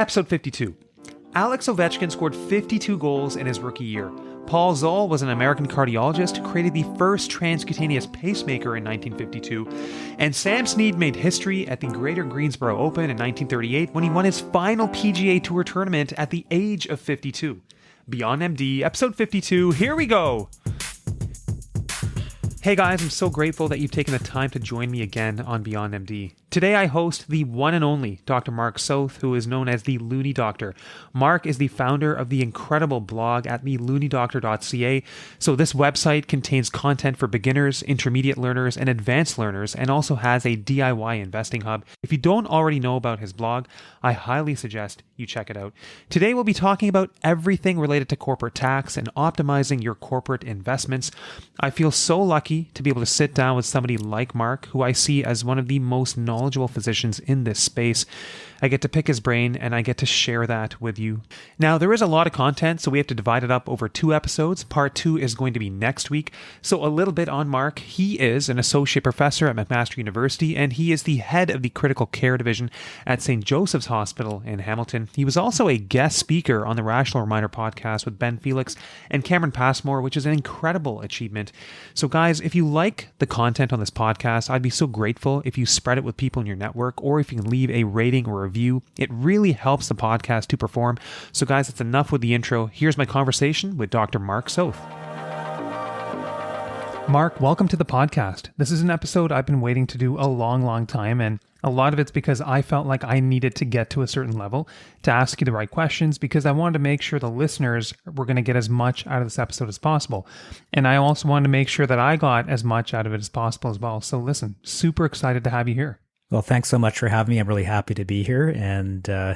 Episode 52. Alex Ovechkin scored 52 goals in his rookie year. Paul Zoll was an American cardiologist who created the first transcutaneous pacemaker in 1952. And Sam Snead made history at the Greater Greensboro Open in 1938 when he won his final PGA Tour tournament at the age of 52. Beyond MD, episode 52, here we go! Hey guys, I'm so grateful that you've taken the time to join me again on Beyond MD. Today I host the one and only Dr. Mark Soth, who is known as the Loonie Doctor. Mark is the founder of the incredible blog at thelooниedoctor.ca. So this website contains content for beginners, intermediate learners, and advanced learners, and also has a DIY investing hub. If you don't already know about his blog, I highly suggest you check it out. Today we'll be talking about everything related to corporate tax and optimizing your corporate investments. I feel so lucky to be able to sit down with somebody like Mark, who I see as one of the most knowledgeable physicians in this space. I get to pick his brain and I get to share that with you. Now, there is a lot of content, so we have to divide it up over 2 episodes. Part 2 is going to be next week. So a little bit on Mark. He is an associate professor at McMaster University, and he is the head of the critical care division at St. Joseph's Hospital in Hamilton. He was also a guest speaker on the Rational Reminder podcast with Ben Felix and Cameron Passmore, which is an incredible achievement. So guys, if you like the content on this podcast, I'd be so grateful if you spread it with people in your network, or if you can leave a rating or review. It really helps the podcast to perform. So guys, that's enough with the intro. Here's my conversation with Dr. Mark Soth. Mark, welcome to the podcast. This is an episode I've been waiting to do a long time, and a lot of it's because I felt like I needed to get to a certain level to ask you the right questions, because I wanted to make sure the listeners were going to get as much out of this episode as possible. And I also wanted to make sure that I got as much out of it as possible as well. So listen, super excited to have you here. Well, thanks so much for having me. I'm really happy to be here. And I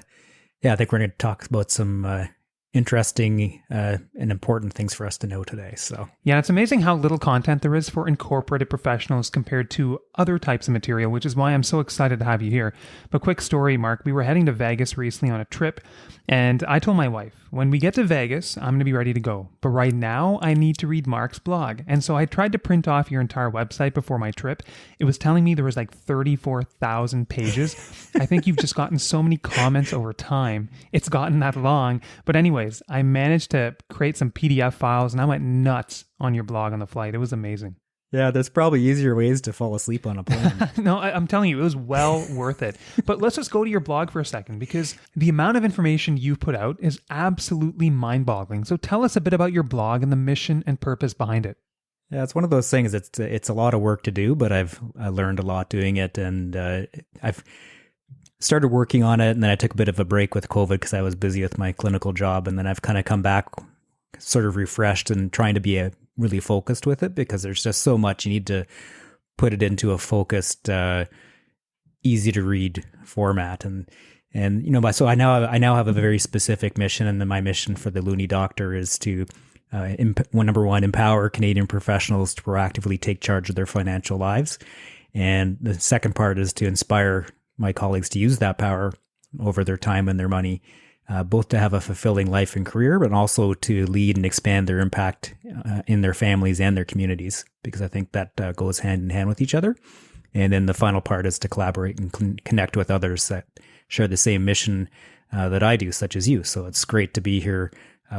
think we're going to talk about some interesting and important things for us to know today. So yeah, it's amazing how little content there is for incorporated professionals compared to other types of material, which is why I'm so excited to have you here. But quick story, Mark, we were heading to Vegas recently on a trip, and I told my wife, when we get to Vegas, I'm going to be ready to go. But right now, I need to read Mark's blog. And so I tried to print off your entire website before my trip. It was telling me there was like 34,000 pages. I think you've just gotten so many comments over time. It's gotten that long. But anyways, I managed to create some PDF files, and I went nuts on your blog on the flight. It was amazing. Yeah, there's probably easier ways to fall asleep on a plane. No, I'm telling you, it was well worth it. But let's just go to your blog for a second, because the amount of information you've put out is absolutely mind-boggling. So tell us a bit about your blog and the mission and purpose behind it. Yeah, it's one of those things. It's a lot of work to do, but I learned a lot doing it, and I've started working on it, and then I took a bit of a break with COVID because I was busy with my clinical job, and then I've kind of come back sort of refreshed and trying to be really focused with it, because there's just so much. You need to put it into a focused, easy to read format. And so I now have a very specific mission, and then my mission for the Loonie Doctor is to number one, empower Canadian professionals to proactively take charge of their financial lives. And the second part is to inspire my colleagues to use that power over their time and their money, both to have a fulfilling life and career, but also to lead and expand their impact in their families and their communities, because I think that goes hand in hand with each other. And then the final part is to collaborate and connect with others that share the same mission that I do, such as you. So it's great to be here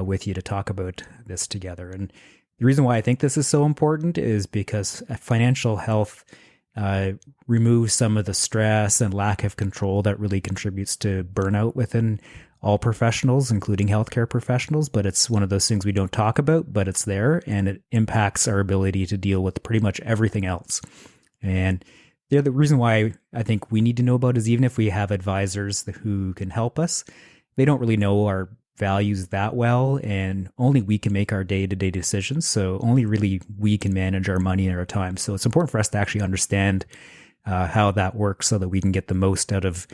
with you to talk about this together. And the reason why I think this is so important is because financial health removes some of the stress and lack of control that really contributes to burnout within all professionals, including healthcare professionals. But it's one of those things we don't talk about, but it's there, and it impacts our ability to deal with pretty much everything else. And the other reason why I think we need to know about it is, even if we have advisors who can help us, they don't really know our values that well, and only we can make our day-to-day decisions. So only really we can manage our money and our time. So it's important for us to actually understand how that works, so that we can get the most out of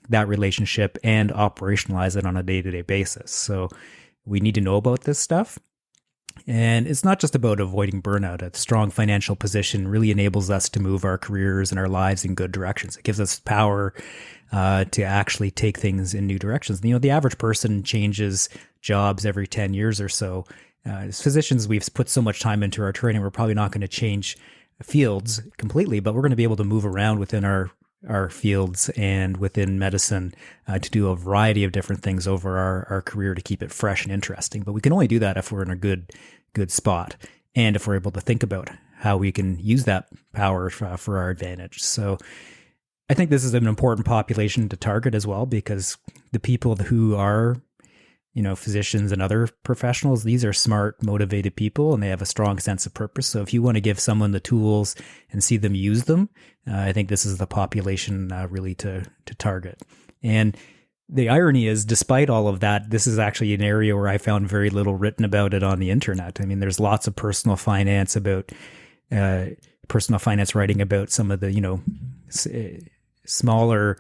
that relationship and operationalize it on a day-to-day basis. So we need to know about this stuff. And it's not just about avoiding burnout. A strong financial position really enables us to move our careers and our lives in good directions. It gives us power to actually take things in new directions. The average person changes jobs every 10 years or so. As physicians, we've put so much time into our training, we're probably not going to change fields completely, but we're going to be able to move around within our our fields and within medicine to do a variety of different things over our career to keep it fresh and interesting. But we can only do that if we're in a good spot and if we're able to think about how we can use that power for our advantage. So I think this is an important population to target as well, because the people who are, physicians and other professionals, these are smart, motivated people, and they have a strong sense of purpose. So if you want to give someone the tools and see them use them, I think this is the population really to target. And the irony is, despite all of that, this is actually an area where I found very little written about it on the internet. I mean, there's lots of personal finance writing about some of the, smaller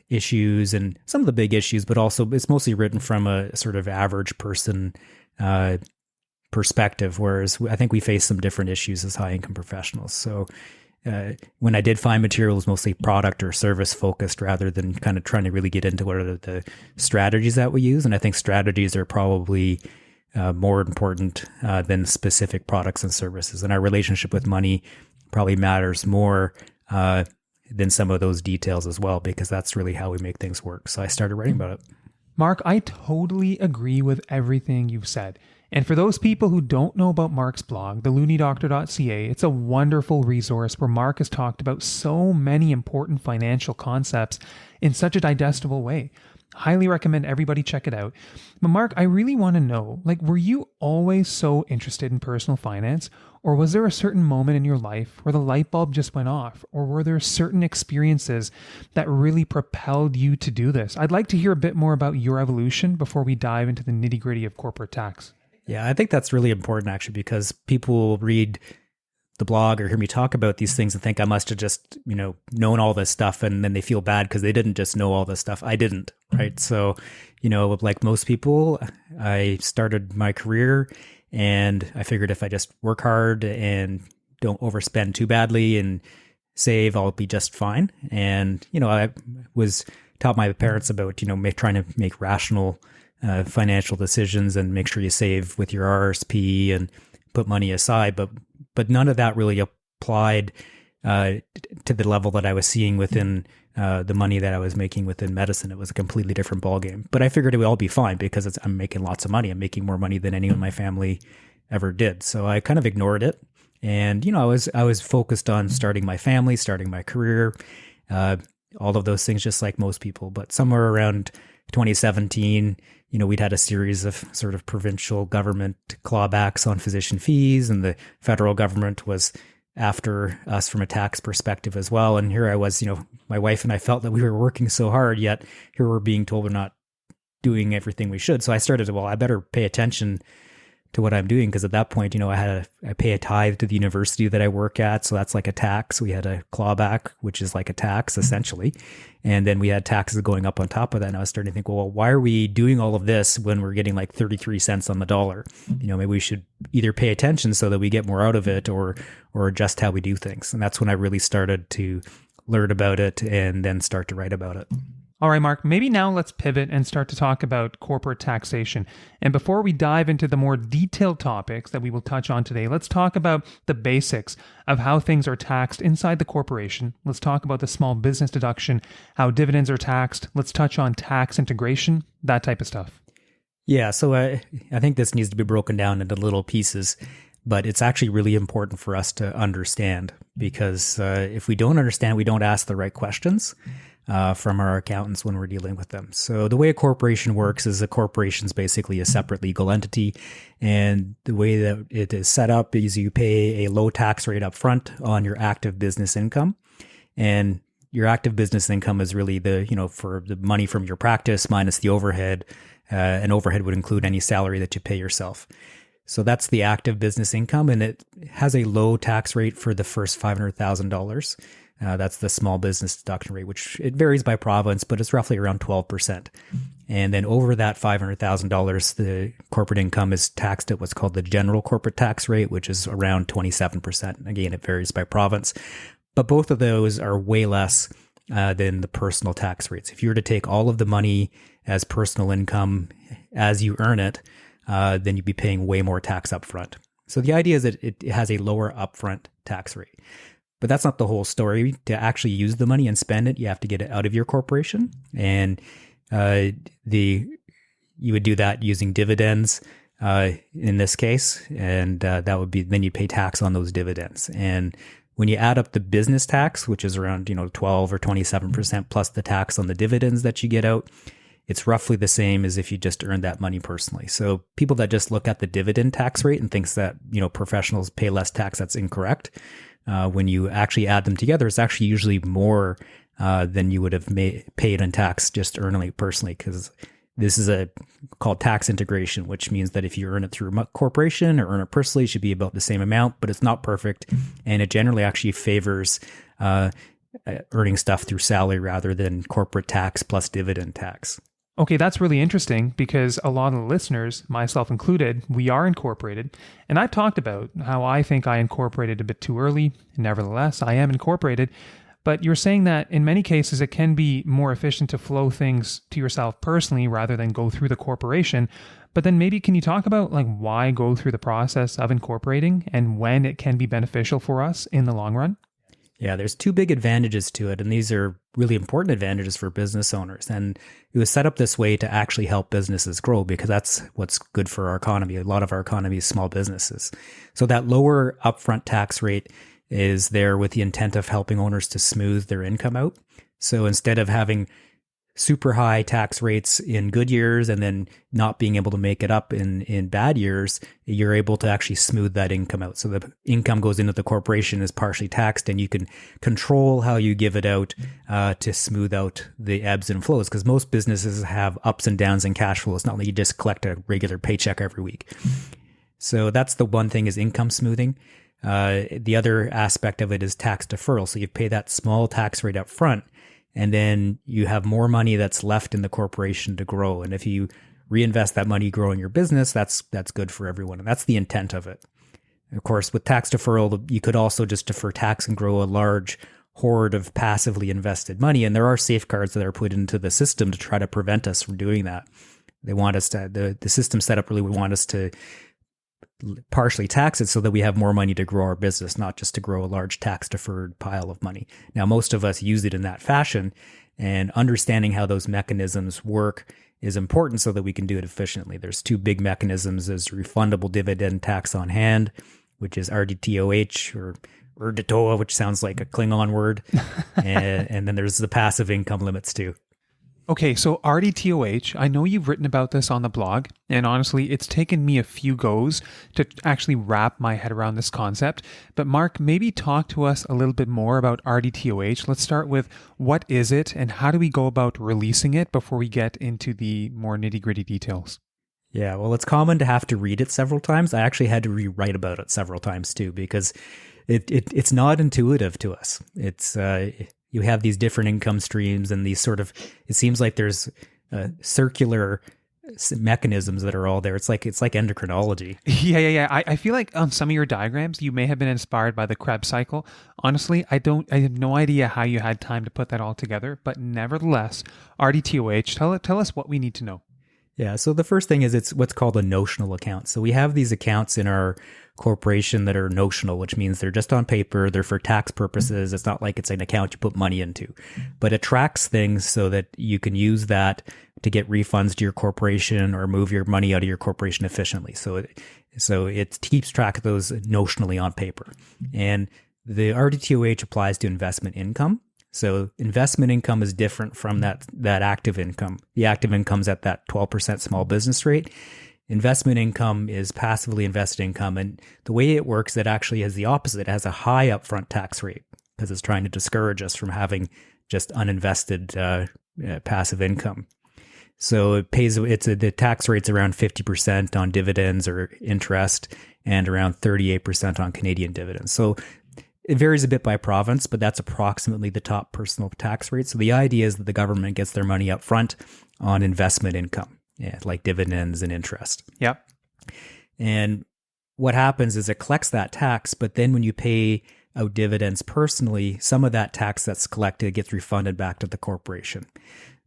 issues and some of the big issues, but also it's mostly written from a sort of average person perspective, whereas I think we face some different issues as high income professionals. So when I did find material, it was mostly product or service focused rather than kind of trying to really get into what are the strategies that we use. And I think strategies are probably more important than specific products and services. And our relationship with money probably matters more than some of those details as well, because that's really how we make things work. So I started writing about it. Mark, I totally agree with everything you've said. And for those people who don't know about Mark's blog, the looniedoctor.ca, it's a wonderful resource where Mark has talked about so many important financial concepts in such a digestible way. Highly recommend everybody check it out. But Mark, I really want to know, were you always so interested in personal finance? Or was there a certain moment in your life where the light bulb just went off? Or were there certain experiences that really propelled you to do this? I'd like to hear a bit more about your evolution before we dive into the nitty-gritty of corporate tax. Yeah, I think that's really important, actually, because people will read the blog or hear me talk about these things and think I must have just, known all this stuff, and then they feel bad because they didn't just know all this stuff. I didn't, right? So, like most people, I started my career and I figured if I just work hard and don't overspend too badly and save, I'll be just fine. And, I was taught my parents about, trying to make rational financial decisions and make sure you save with your RSP and put money aside. But none of that really applied to the level that I was seeing within the money that I was making within medicine. It was a completely different ballgame. But I figured it would all be fine because I'm making lots of money. I'm making more money than anyone in my family ever did. So I kind of ignored it. And, I was focused on starting my family, starting my career, all of those things, just like most people. But somewhere around 2017, we'd had a series of sort of provincial government clawbacks on physician fees, and the federal government was after us from a tax perspective as well. And here I was, my wife and I felt that we were working so hard, yet here we're being told we're not doing everything we should. So I started, I better pay attention to what I'm doing, because at that point, I pay a tithe to the university that I work at, so that's like a tax. We had a clawback, which is like a tax essentially, and then we had taxes going up on top of that. And I was starting to think, well, why are we doing all of this when we're getting like 33 cents on the dollar? Maybe we should either pay attention so that we get more out of it, or adjust how we do things. And that's when I really started to learn about it and then start to write about it. All right, Mark, maybe now let's pivot and start to talk about corporate taxation. And before we dive into the more detailed topics that we will touch on today, let's talk about the basics of how things are taxed inside the corporation. Let's talk about the small business deduction, how dividends are taxed. Let's touch on tax integration, that type of stuff. Yeah, so I think this needs to be broken down into little pieces, but it's actually really important for us to understand, because if we don't understand, we don't ask the right questions from our accountants when we're dealing with them. So the way a corporation works is a corporation is basically a separate legal entity. And the way that it is set up is you pay a low tax rate up front on your active business income. And your active business income is really for the money from your practice minus the overhead. And overhead would include any salary that you pay yourself. So that's the active business income, and it has a low tax rate for the first $500,000. That's the small business deduction rate, which it varies by province, but it's roughly around 12%. And then over that $500,000, the corporate income is taxed at what's called the general corporate tax rate, which is around 27%. Again, it varies by province, but both of those are way less than the personal tax rates. If you were to take all of the money as personal income as you earn it, then you'd be paying way more tax upfront. So the idea is that it has a lower upfront tax rate. But that's not the whole story. To actually use the money and spend it, you have to get it out of your corporation. And you would do that using dividends in this case. And that would be, then you pay tax on those dividends. And when you add up the business tax, which is around 12 or 27% plus the tax on the dividends that you get out, it's roughly the same as if you just earned that money personally. So people that just look at the dividend tax rate and thinks that professionals pay less tax, that's incorrect. When you actually add them together, it's actually usually more than you would have paid in tax just earning it personally, because this is called tax integration, which means that if you earn it through a corporation or earn it personally, it should be about the same amount, but it's not perfect. And it generally actually favors earning stuff through salary rather than corporate tax plus dividend tax. Okay, that's really interesting because a lot of the listeners, myself included, we are incorporated. And I've talked about how I think I incorporated a bit too early. Nevertheless, I am incorporated. But you're saying that in many cases, it can be more efficient to flow things to yourself personally rather than go through the corporation. But then maybe can you talk about why go through the process of incorporating and when it can be beneficial for us in the long run? Yeah, there's two big advantages to it, and these are really important advantages for business owners. And it was set up this way to actually help businesses grow because that's what's good for our economy. A lot of our economy is small businesses. So that lower upfront tax rate is there with the intent of helping owners to smooth their income out. So instead of having super high tax rates in good years and then not being able to make it up in bad years, you're able to actually smooth that income out. So the income goes into the corporation is partially taxed, and you can control how you give it out to smooth out the ebbs and flows, because most businesses have ups and downs in cash flow. It's not like you just collect a regular paycheck every week. So that's the one thing, is income smoothing. The other aspect of it is tax deferral. So you pay that small tax rate up front, and then you have more money that's left in the corporation to grow. And if you reinvest that money growing your business, that's good for everyone. And that's the intent of it. Of course, with tax deferral, you could also just defer tax and grow a large hoard of passively invested money. And there are safeguards that are put into the system to try to prevent us from doing that. They want us to, the system setup really would want us to partially tax it so that we have more money to grow our business, not just to grow a large tax deferred pile of money. Now, most of us use it in that fashion, and understanding how those mechanisms work is important so that we can do it efficiently. There's two big mechanisms. There's refundable dividend tax on hand, which is RDTOH, or RDTOH, which sounds like a Klingon word. and then there's the passive income limits too. Okay, so RDTOH, I know you've written about this on the blog, and honestly, it's taken me a few goes to actually wrap my head around this concept. But Mark, maybe talk to us a little bit more about RDTOH. Let's start with what is it and how do we go about releasing it before we get into the more nitty-gritty details? Yeah, well, it's common to have to read it several times. I actually had to rewrite about it several times too, because it's not intuitive to us. It's you have these different income streams and these sort of, it seems like there's circular mechanisms that are all there. It's like endocrinology. Yeah. I feel like on some of your diagrams, you may have been inspired by the Krebs cycle. Honestly, I have no idea how you had time to put that all together, but nevertheless, RDTOH, tell us what we need to know. Yeah, so the first thing is it's what's called a notional account. So we have these accounts in our corporation that are notional, which means they're just on paper, they're for tax purposes. It's not like it's an account you put money into, but it tracks things so that you can use that to get refunds to your corporation or move your money out of your corporation efficiently. So it keeps track of those notionally on paper. And the RDTOH applies to investment income. So investment income is different from that active income. The active income's at that 12% small business rate. Investment income is passively invested income. And the way it works, it actually has the opposite. It has a high upfront tax rate because it's trying to discourage us from having just uninvested passive income. So the tax rate's around 50% on dividends or interest and around 38% on Canadian dividends. So it varies a bit by province, but that's approximately the top personal tax rate. So the idea is that the government gets their money up front on investment income, like dividends and interest. Yep. And what happens is it collects that tax, but then when you pay out dividends personally, some of that tax that's collected gets refunded back to the corporation.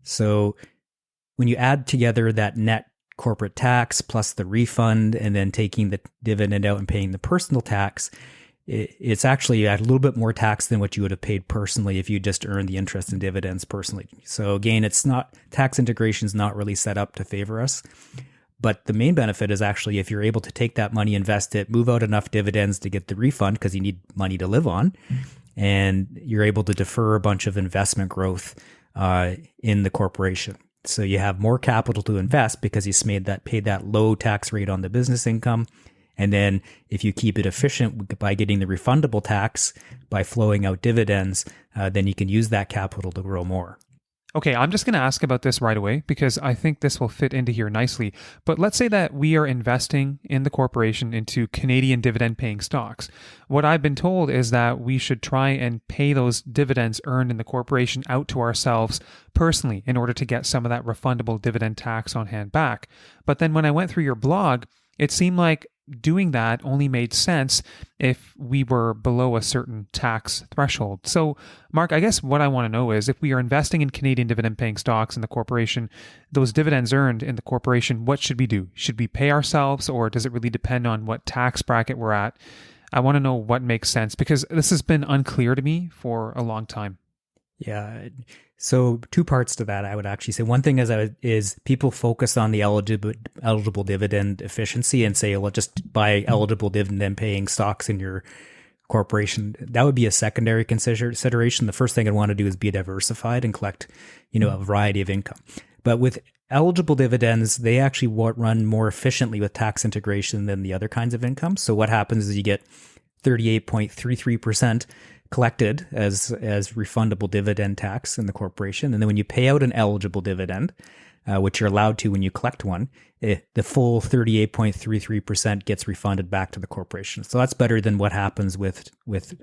So when you add together that net corporate tax plus the refund and then taking the dividend out and paying the personal tax, it's actually a little bit more tax than what you would have paid personally if you just earned the interest and dividends personally. So again, it's not, tax integration is not really set up to favor us. But the main benefit is actually if you're able to take that money, invest it, move out enough dividends to get the refund because you need money to live on, and you're able to defer a bunch of investment growth in the corporation. So you have more capital to invest because you paid that low tax rate on the business income. And then if you keep it efficient by getting the refundable tax by flowing out dividends, then you can use that capital to grow more. Okay, I'm just going to ask about this right away because I think this will fit into here nicely. But let's say that we are investing in the corporation into Canadian dividend paying stocks. What I've been told is that we should try and pay those dividends earned in the corporation out to ourselves personally in order to get some of that refundable dividend tax on hand back. But then when I went through your blog, it seemed like doing that only made sense if we were below a certain tax threshold. So, Mark, I guess what I want to know is if we are investing in Canadian dividend paying stocks in the corporation, those dividends earned in the corporation, what should we do? Should we pay ourselves, or does it really depend on what tax bracket we're at? I want to know what makes sense because this has been unclear to me for a long time. Yeah. So two parts to that, I would actually say. One thing is people focus on the eligible dividend efficiency and say, well, just buy eligible dividend paying stocks in your corporation. That would be a secondary consideration. The first thing I'd want to do is be diversified and collect, a variety of income. But with eligible dividends, they actually run more efficiently with tax integration than the other kinds of income. So what happens is you get 38.33% collected as refundable dividend tax in the corporation. And then when you pay out an eligible dividend, which you're allowed to when you collect one, the full 38.33% gets refunded back to the corporation. So that's better than what happens with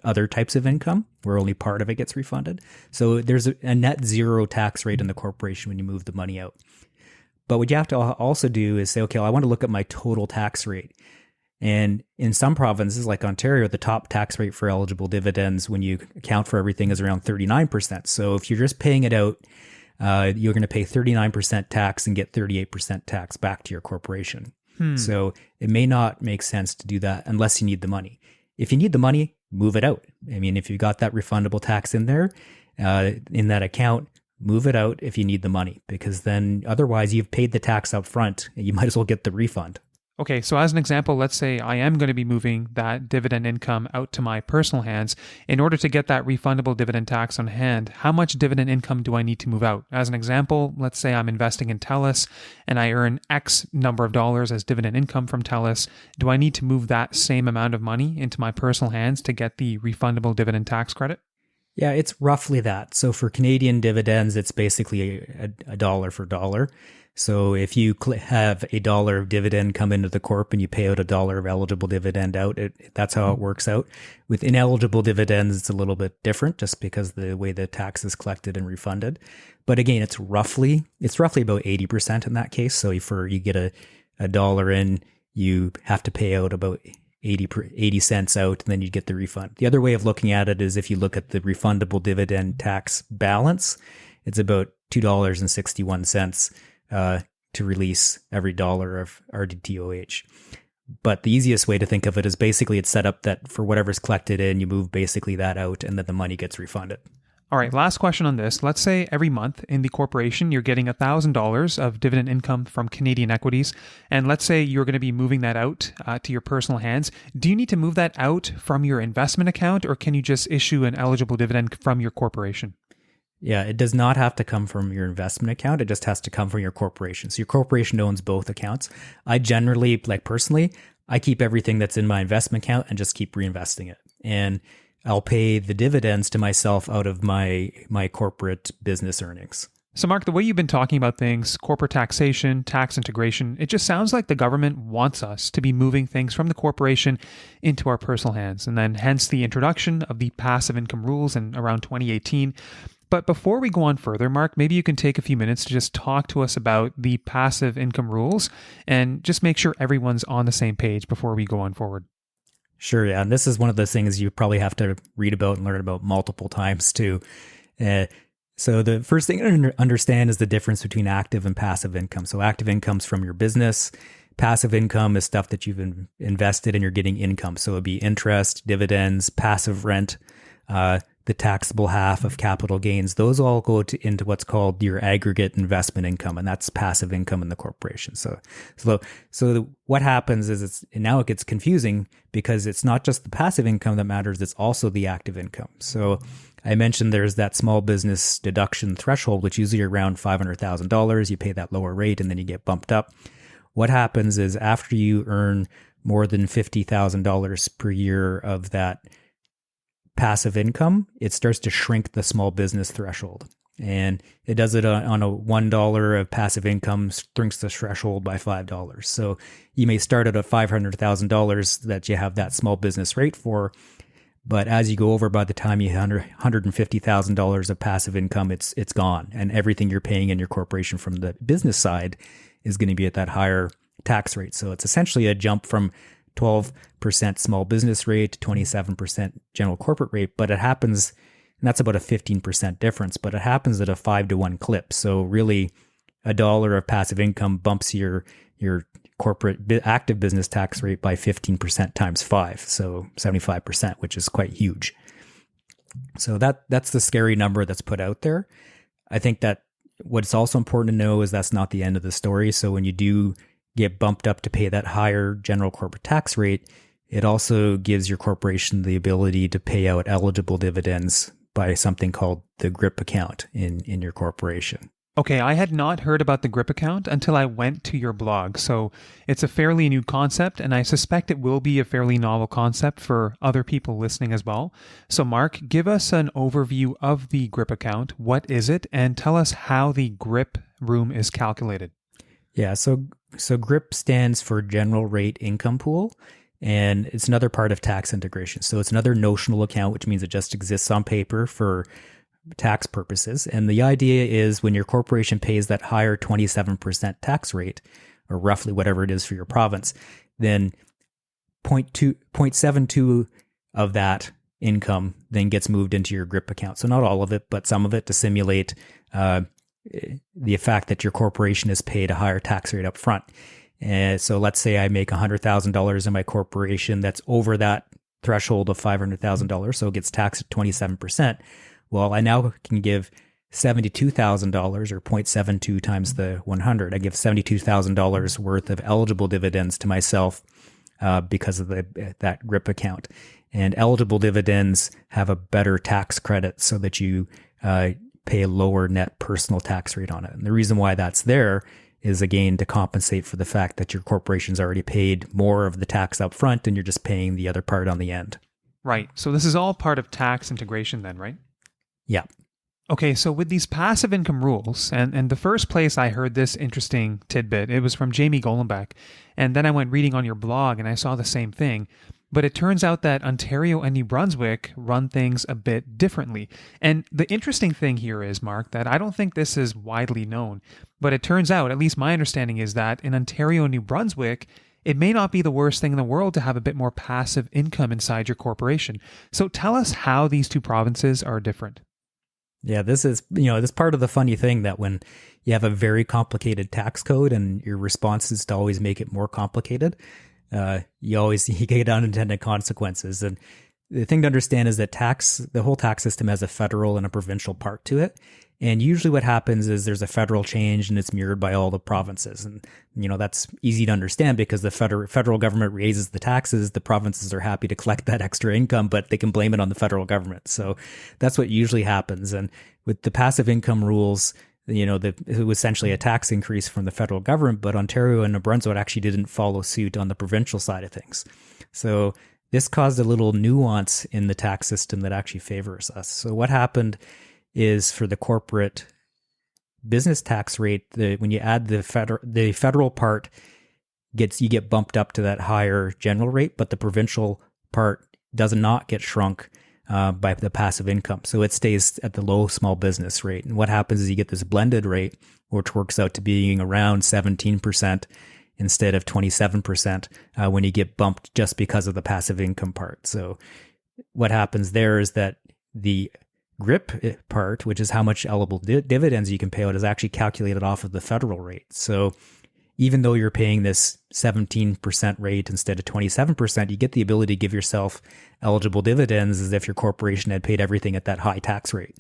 other types of income, where only part of it gets refunded. So there's a net zero tax rate in the corporation when you move the money out. But what you have to also do is say, okay, well, I want to look at my total tax rate. And in some provinces like Ontario, the top tax rate for eligible dividends when you account for everything is around 39%. So if you're just paying it out, you're going to pay 39% tax and get 38% tax back to your corporation. So it may not make sense to do that unless you need the money. If you need the money, move it out. I mean, if you've got that refundable tax in there, in that account, move it out if you need the money, because then otherwise you've paid the tax up front and you might as well get the refund. Okay, so as an example, let's say I am going to be moving that dividend income out to my personal hands. In order to get that refundable dividend tax on hand, how much dividend income do I need to move out? As an example, let's say I'm investing in TELUS and I earn X number of dollars as dividend income from TELUS. Do I need to move that same amount of money into my personal hands to get the refundable dividend tax credit? Yeah, it's roughly that. So for Canadian dividends, it's basically a dollar for dollar. So if you have $1 of dividend come into the corp and you pay out $1 of eligible dividend out, that's how it works out. With ineligible dividends, it's a little bit different just because the way the tax is collected and refunded. But again, it's roughly about 80% in that case. So you get a dollar in, you have to pay out about 80 cents out, and then you get the refund. The other way of looking at it is if you look at the refundable dividend tax balance, it's about $2.61 to release every dollar of RDTOH. But the easiest way to think of it is basically it's set up that for whatever's collected in, you move basically that out and then the money gets refunded. All right, last question on this. Let's say every month in the corporation, you're getting $1,000 of dividend income from Canadian equities. And let's say you're going to be moving that out to your personal hands. Do you need to move that out from your investment account, or can you just issue an eligible dividend from your corporation? Yeah, it does not have to come from your investment account. It just has to come from your corporation. So your corporation owns both accounts. I generally, personally, I keep everything that's in my investment account and just keep reinvesting it. And I'll pay the dividends to myself out of my corporate business earnings. So Mark, the way you've been talking about things, corporate taxation, tax integration, it just sounds like the government wants us to be moving things from the corporation into our personal hands. And then hence the introduction of the passive income rules in around 2018. But before we go on further, Mark, maybe you can take a few minutes to just talk to us about the passive income rules and just make sure everyone's on the same page before we go on forward. Sure, yeah. And this is one of those things you probably have to read about and learn about multiple times too. So the first thing to understand is the difference between active and passive income. So active income's from your business. passive income is stuff that you've invested and you're getting income. So it'd be interest, dividends, passive rent, the taxable half of capital gains. Those all go into what's called your aggregate investment income, and that's passive income in the corporation. So what happens is now it gets confusing because it's not just the passive income that matters, it's also the active income. So I mentioned there's that small business deduction threshold, which usually around $500,000. You pay that lower rate and then you get bumped up. What happens is after you earn more than $50,000 per year of that passive income, it starts to shrink the small business threshold. And it does it on a $1 of passive income, shrinks the threshold by $5. So you may start at a $500,000 that you have that small business rate for. But as you go over, by the time you have $150,000 of passive income, it's gone. And everything you're paying in your corporation from the business side is going to be at that higher tax rate. So it's essentially a jump from 12% small business rate to 27% general corporate rate. But it happens, and that's about a 15% difference, but it happens at a 5-to-1 clip. So really $1 of passive income bumps your corporate active business tax rate by 15% times 5. So 75%, which is quite huge. So that's the scary number that's put out there. I think that what's also important to know is that's not the end of the story. So when you do get bumped up to pay that higher general corporate tax rate, it also gives your corporation the ability to pay out eligible dividends by something called the GRIP account in your corporation. Okay, I had not heard about the GRIP account until I went to your blog. So it's a fairly new concept, and I suspect it will be a fairly novel concept for other people listening as well. So Mark, give us an overview of the GRIP account. What is it? And tell us how the GRIP room is calculated. Yeah, so GRIP stands for General Rate Income Pool, and it's another part of tax integration. So it's another notional account, which means it just exists on paper for tax purposes. And the idea is when your corporation pays that higher 27% tax rate, or roughly whatever it is for your province, then 0.72 of that income then gets moved into your GRIP account. So not all of it, but some of it to simulate the fact that your corporation has paid a higher tax rate up front. And so let's say I make $100,000 in my corporation that's over that threshold of $500,000, so it gets taxed at 27%. Well, I now can give $72,000 or 0.72 times the 100. I give $72,000 worth of eligible dividends to myself because of that GRIP account. And eligible dividends have a better tax credit so that you pay a lower net personal tax rate on it. And the reason why that's there is, again, to compensate for the fact that your corporation's already paid more of the tax up front and you're just paying the other part on the end. Right. So this is all part of tax integration then, right? Yeah. Okay, so with these passive income rules, and the first place I heard this interesting tidbit, it was from Jamie Golenbeck. And then I went reading on your blog and I saw the same thing. But it turns out that Ontario and New Brunswick run things a bit differently. And the interesting thing here is, Mark, that I don't think this is widely known. But it turns out, at least my understanding is that in Ontario and New Brunswick, it may not be the worst thing in the world to have a bit more passive income inside your corporation. So tell us how these two provinces are different. Yeah, this is part of the funny thing that when you have a very complicated tax code and your response is to always make it more complicated, you get unintended consequences. And the thing to understand is that the whole tax system has a federal and a provincial part to it. And usually what happens is there's a federal change and it's mirrored by all the provinces. And, that's easy to understand because the federal government raises the taxes. The provinces are happy to collect that extra income, but they can blame it on the federal government. So that's what usually happens. And with the passive income rules, it was essentially a tax increase from the federal government, but Ontario and New Brunswick actually didn't follow suit on the provincial side of things. So this caused a little nuance in the tax system that actually favors us. So what happened is for the corporate business tax rate, when you add the federal part, you get bumped up to that higher general rate, but the provincial part does not get shrunk by the passive income. So it stays at the low small business rate. And what happens is you get this blended rate, which works out to being around 17% instead of 27% when you get bumped just because of the passive income part. So what happens there is that the GRIP part, which is how much eligible dividends you can pay out, is actually calculated off of the federal rate. So even though you're paying this 17% rate instead of 27%, you get the ability to give yourself eligible dividends as if your corporation had paid everything at that high tax rate.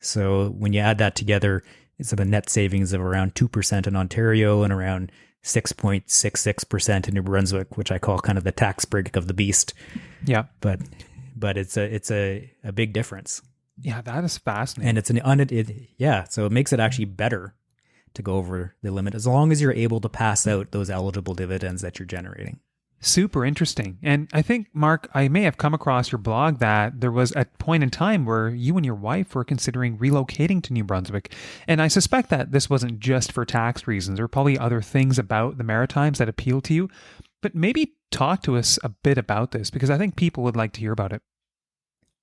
So when you add that together, it's a net savings of around 2% in Ontario and around 6.66% in New Brunswick, which I call kind of the tax break of the beast. Yeah. But it's a big difference. Yeah, that is fascinating. And so it makes it actually better to go over the limit as long as you're able to pass out those eligible dividends that you're generating. Super interesting. And I think, Mark, I may have come across your blog that there was a point in time where you and your wife were considering relocating to New Brunswick. And I suspect that this wasn't just for tax reasons. There were probably other things about the Maritimes that appealed to you. But maybe talk to us a bit about this, because I think people would like to hear about it.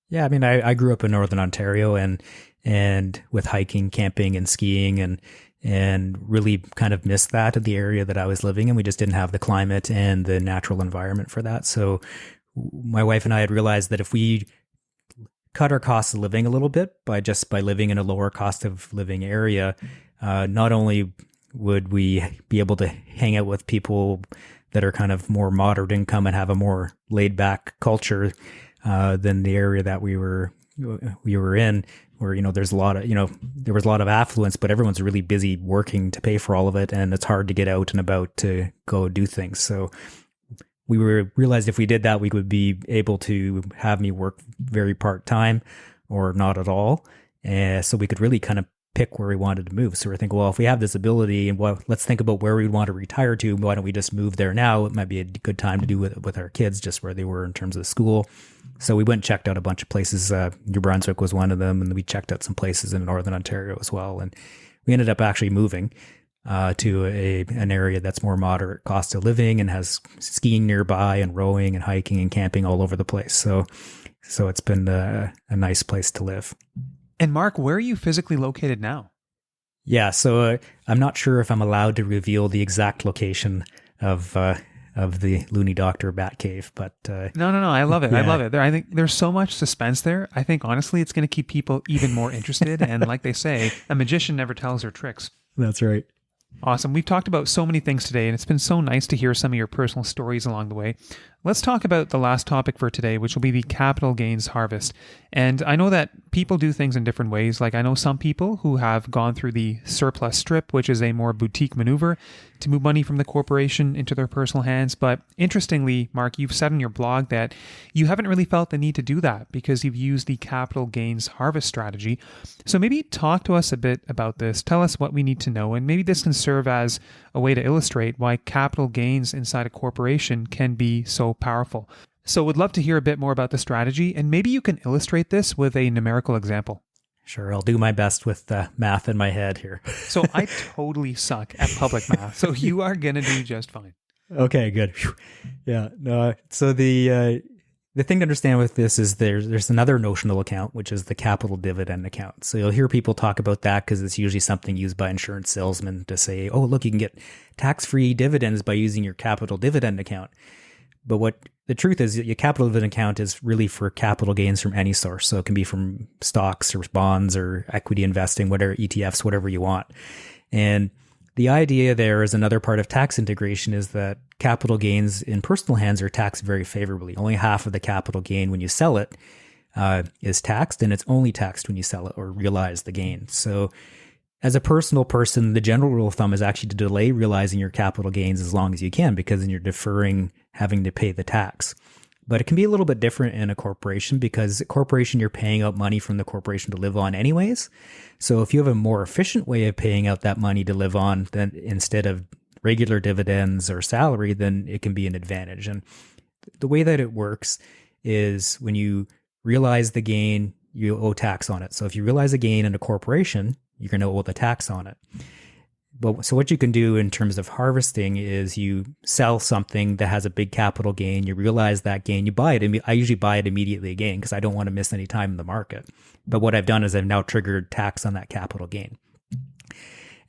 Yeah, I mean, I grew up in Northern Ontario and with hiking, camping, and skiing, and really kind of missed that in the area that I was living in. We just didn't have the climate and the natural environment for that. So my wife and I had realized that if we cut our cost of living a little bit by living in a lower cost of living area, not only would we be able to hang out with people that are kind of more moderate income and have a more laid back culture than the area that we were in, where, there's there was a lot of affluence, but everyone's really busy working to pay for all of it. And it's hard to get out and about to go do things. So we realized if we did that, we would be able to have me work very part-time or not at all. So we could really kind of pick where we wanted to move. So we're thinking, well, if we have this ability and let's think about where we'd want to retire to. Why don't we just move there now? It might be a good time to do it with our kids, just where they were in terms of school. So we went and checked out a bunch of places. New Brunswick was one of them. And we checked out some places in Northern Ontario as well. And we ended up actually moving to an area that's more moderate cost of living and has skiing nearby and rowing and hiking and camping all over the place. So it's been a nice place to live. And Mark, where are you physically located now? Yeah, so I'm not sure if I'm allowed to reveal the exact location of the Loonie Doctor Bat Cave, but No, I love it. Yeah. I love it. I think there's so much suspense there. I think honestly, it's going to keep people even more interested. And like they say, a magician never tells her tricks. That's right. Awesome. We've talked about so many things today, and it's been so nice to hear some of your personal stories along the way. Let's talk about the last topic for today, which will be the capital gains harvest. And I know that people do things in different ways. Like I know some people who have gone through the surplus strip, which is a more boutique maneuver to move money from the corporation into their personal hands. But interestingly, Mark, you've said in your blog that you haven't really felt the need to do that because you've used the capital gains harvest strategy. So maybe talk to us a bit about this. Tell us what we need to know. And maybe this can serve as a way to illustrate why capital gains inside a corporation can be so powerful. So would love to hear a bit more about the strategy, and maybe you can illustrate this with a numerical example. Sure, I'll do my best with math in my head here. So I totally suck at public math, so you are going to do just fine. Okay, good. Yeah, no. So the thing to understand with this is there's another notional account, which is the capital dividend account. So you'll hear people talk about that because it's usually something used by insurance salesmen to say, oh, look, you can get tax-free dividends by using your capital dividend account. But what the truth is, your capital dividend account is really for capital gains from any source. So it can be from stocks or bonds or equity investing, whatever, ETFs, whatever you want. And the idea there is another part of tax integration is that capital gains in personal hands are taxed very favorably. Only half of the capital gain when you sell it is taxed, and it's only taxed when you sell it or realize the gain. So as a personal person, the general rule of thumb is actually to delay realizing your capital gains as long as you can, because then you're deferring having to pay the tax. But it can be a little bit different in a corporation because a corporation, you're paying out money from the corporation to live on anyways. So if you have a more efficient way of paying out that money to live on then instead of regular dividends or salary, then it can be an advantage. And the way that it works is when you realize the gain, you owe tax on it. So if you realize a gain in a corporation, you're going to owe the tax on it. But so what you can do in terms of harvesting is you sell something that has a big capital gain, you realize that gain, you buy it. I usually buy it immediately again because I don't want to miss any time in the market. But what I've done is I've now triggered tax on that capital gain.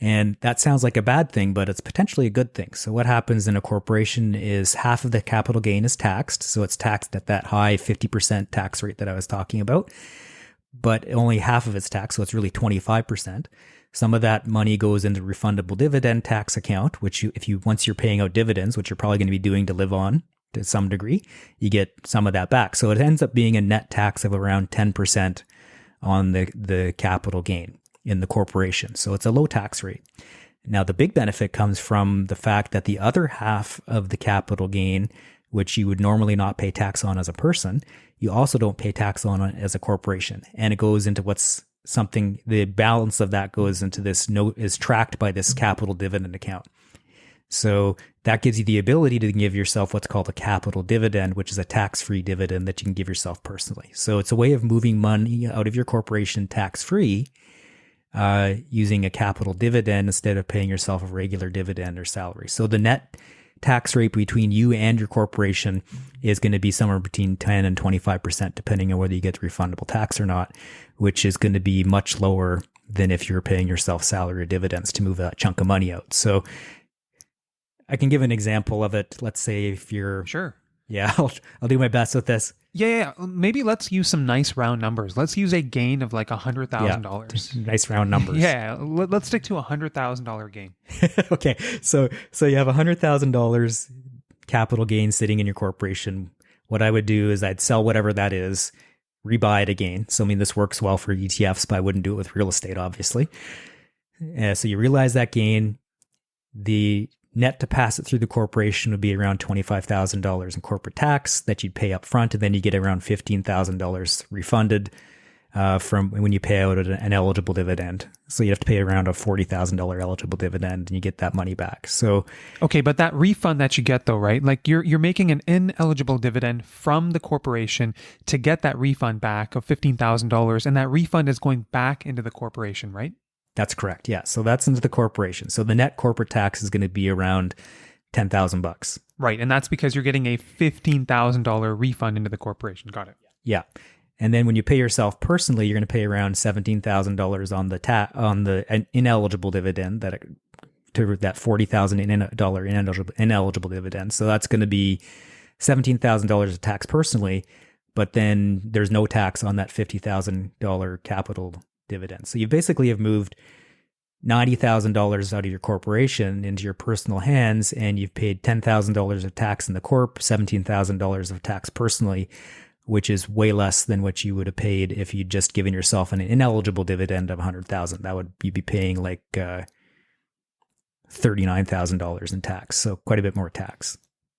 And that sounds like a bad thing, but it's potentially a good thing. So what happens in a corporation is half of the capital gain is taxed. So it's taxed at that high 50% tax rate that I was talking about. But only half of it's taxed, so it's really 25%. Some of that money goes into refundable dividend tax account, which once you're paying out dividends, which you're probably going to be doing to live on to some degree, you get some of that back. So it ends up being a net tax of around 10% on the capital gain in the corporation. So it's a low tax rate. Now, the big benefit comes from the fact that the other half of the capital gain, which you would normally not pay tax on as a person, you also don't pay tax on as a corporation. And it goes into the balance of that goes into is tracked by this capital dividend account. So that gives you the ability to give yourself what's called a capital dividend, which is a tax-free dividend that you can give yourself personally. So it's a way of moving money out of your corporation tax-free, using a capital dividend instead of paying yourself a regular dividend or salary. So the net tax rate between you and your corporation is going to be somewhere between 10 and 25%, depending on whether you get refundable tax or not, which is going to be much lower than if you're paying yourself salary or dividends to move that chunk of money out. So I can give an example of it. Let's say if you're... Sure. Yeah, I'll do my best with this. Yeah. Maybe let's use some nice round numbers. Let's use a gain of like $100,000. Yeah, nice round numbers. Yeah, let's stick to $100,000 gain. Okay, so you have $100,000 capital gain sitting in your corporation. What I would do is I'd sell whatever that is, rebuy it again. So I mean, this works well for ETFs, but I wouldn't do it with real estate, obviously. So you realize that gain. The net to pass it through the corporation would be around $25,000 in corporate tax that you'd pay up front, and then you get around $15,000 refunded from when you pay out an eligible dividend. So you have to pay around a $40,000 eligible dividend, and you get that money back. So okay, but that refund that you get though, right? Like you're making an ineligible dividend from the corporation to get that refund back of $15,000, and that refund is going back into the corporation, right? That's correct. Yeah. So that's into the corporation. So the net corporate tax is going to be around $10,000. Right. And that's because you're getting a $15,000 refund into the corporation. Got it. Yeah. And then when you pay yourself personally, you're going to pay around $17,000 on the ineligible dividend to that $40,000 ineligible dividend. So that's going to be $17,000 of tax personally, but then there's no tax on that $50,000 capital dividend. So you basically have moved $90,000 out of your corporation into your personal hands, and you've paid $10,000 of tax in the corp, $17,000 of tax personally, which is way less than what you would have paid if you'd just given yourself an ineligible dividend of $100,000. That would you'd be paying like $39,000 in tax. So quite a bit more tax.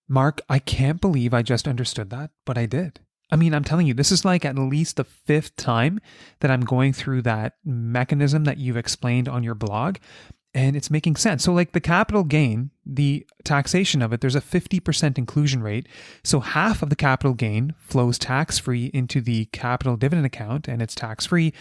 Mark, I can't believe I just understood that, but I did. I mean, I'm telling you, this is like at least the 5th time that I'm going through that mechanism that you've explained on your blog, and it's making sense. So like the capital gain, the taxation of it, there's a 50% inclusion rate. So half of the capital gain flows tax-free into the capital dividend account, and it's tax-free.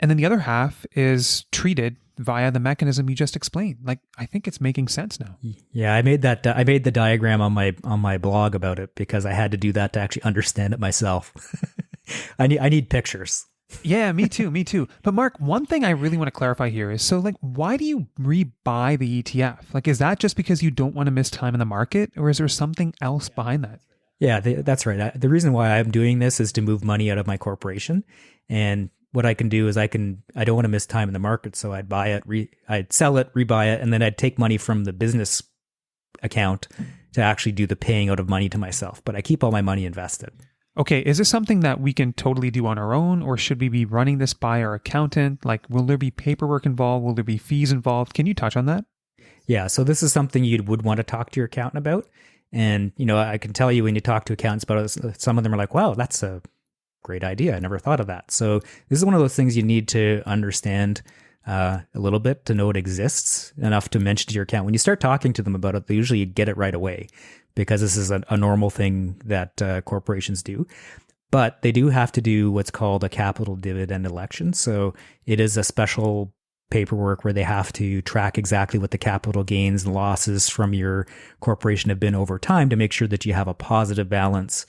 And then the other half is treated via the mechanism you just explained. Like, I think it's making sense now. Yeah, I made the diagram on my blog about it because I had to do that to actually understand it myself. I need pictures. Yeah, me too. But Mark, one thing I really want to clarify here is, so like, why do you rebuy the ETF? Like, is that just because you don't want to miss time in the market, or is there something else behind that? Yeah, that's right. The reason why I'm doing this is to move money out of my corporation. And what I can do is I don't want to miss time in the market. So I'd buy it, I'd sell it, rebuy it, and then I'd take money from the business account to actually do the paying out of money to myself. But I keep all my money invested. Okay, is this something that we can totally do on our own, or should we be running this by our accountant? Like, will there be paperwork involved? Will there be fees involved? Can you touch on that? Yeah, so this is something you would want to talk to your accountant about. And, I can tell you when you talk to accountants about it, some of them are like, wow, that's a great idea. I never thought of that. So this is one of those things you need to understand a little bit to know it exists enough to mention to your accountant. When you start talking to them about it, they usually get it right away because this is a normal thing that corporations do. But they do have to do what's called a capital dividend election. So it is a special paperwork where they have to track exactly what the capital gains and losses from your corporation have been over time to make sure that you have a positive balance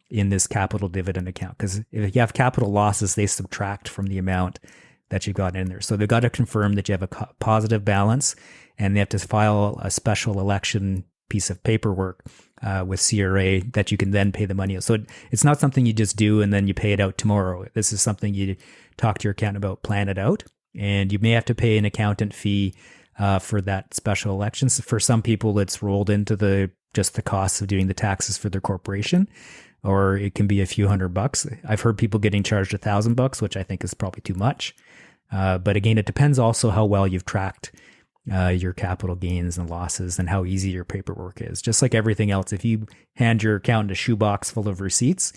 in this capital dividend account. Because if you have capital losses, they subtract from the amount that you've got in there. So they've got to confirm that you have a positive balance, and they have to file a special election piece of paperwork with CRA that you can then pay the money out. So it's not something you just do and then you pay it out tomorrow. This is something you talk to your accountant about, plan it out. and you may have to pay an accountant fee for that special election. So for some people, it's rolled into just the costs of doing the taxes for their corporation, or it can be a few $100. I've heard people getting charged $1,000, which I think is probably too much. But again, it depends also how well you've tracked your capital gains and losses and how easy your paperwork is. Just like everything else, if you hand your accountant a shoebox full of receipts,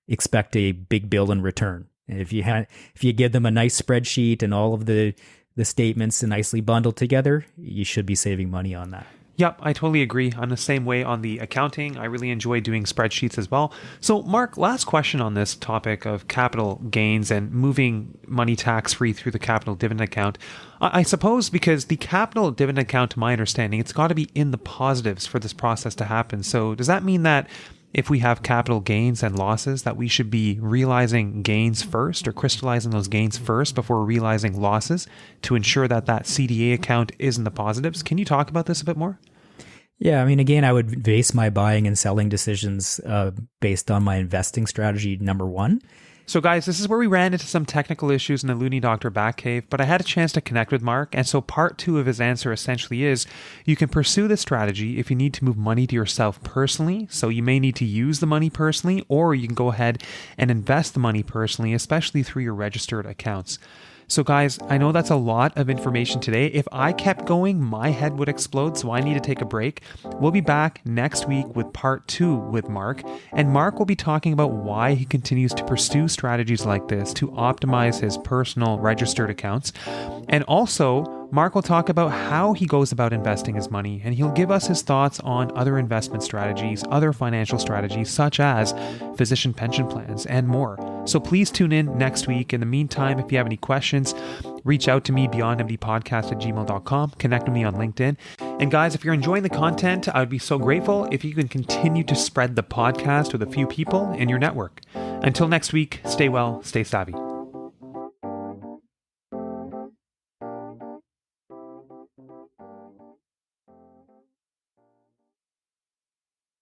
expect a big bill in return. And if you give them a nice spreadsheet and all of the statements nicely bundled together, you should be saving money on that. Yep, I totally agree. I'm the same way on the accounting. I really enjoy doing spreadsheets as well. So, Mark, last question on this topic of capital gains and moving money tax-free through the capital dividend account. I suppose because the capital dividend account, to my understanding, it's got to be in the positives for this process to happen. So does that mean that if we have capital gains and losses, that we should be realizing gains first or crystallizing those gains first before realizing losses to ensure that that CDA account is in the positives? Can you talk about this a bit more? Yeah, I mean, again, I would base my buying and selling decisions based on my investing strategy, number one. So guys, this is where we ran into some technical issues in the Loonie Doctor Batcave, but I had a chance to connect with Mark, and so part 2 of his answer essentially is you can pursue this strategy if you need to move money to yourself personally, so you may need to use the money personally, or you can go ahead and invest the money personally, especially through your registered accounts. So guys, I know that's a lot of information today. If I kept going, my head would explode, so I need to take a break. We'll be back next week with part 2 with Mark, and Mark will be talking about why he continues to pursue strategies like this to optimize his personal registered accounts. And also, Mark will talk about how he goes about investing his money, and he'll give us his thoughts on other investment strategies, other financial strategies, such as physician pension plans and more. So please tune in next week. In the meantime, if you have any questions, reach out to me, beyondmdpodcast@gmail.com. Connect with me on LinkedIn. And guys, if you're enjoying the content, I would be so grateful if you can continue to spread the podcast with a few people in your network. Until next week, stay well, stay savvy.